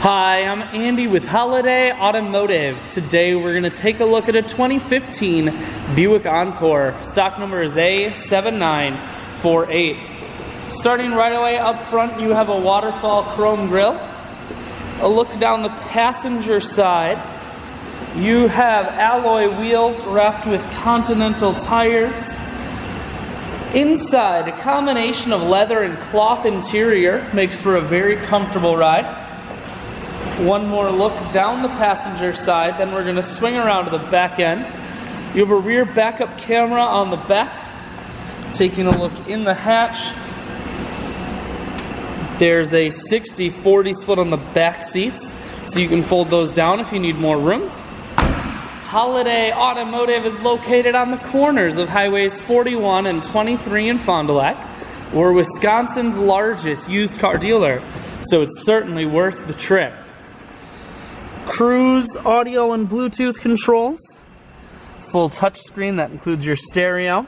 Hi, I'm Andy with Holiday Automotive. Today we're going to take a look at a 2015 Buick Encore. Stock number is A7948. Starting right away up front, you have a waterfall chrome grille. A look down the passenger side, you have alloy wheels wrapped with Continental tires. Inside, a combination of leather and cloth interior makes for a very comfortable ride. One more look down the passenger side, then we're going to swing around to the back end. You have a rear backup camera on the back. Taking a look in the hatch, there's a 60-40 split on the back seats, so you can fold those down if you need more room. Holiday Automotive is located on the corners of Highways 41 and 23 in Fond du Lac. We're Wisconsin's largest used car dealer, so it's certainly worth the trip. Cruise audio and Bluetooth controls, full touchscreen that includes your stereo,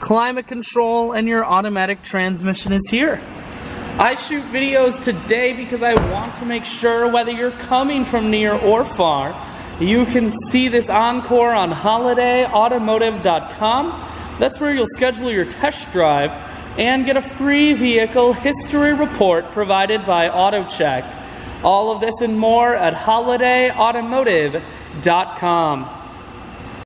climate control, and your automatic transmission is here. I shoot videos today because I want to make sure whether you're coming from near or far, you can see this Encore on holidayautomotive.com. That's where you'll schedule your test drive and get a free vehicle history report provided by AutoCheck. All of this and more at holidayautomotive.com.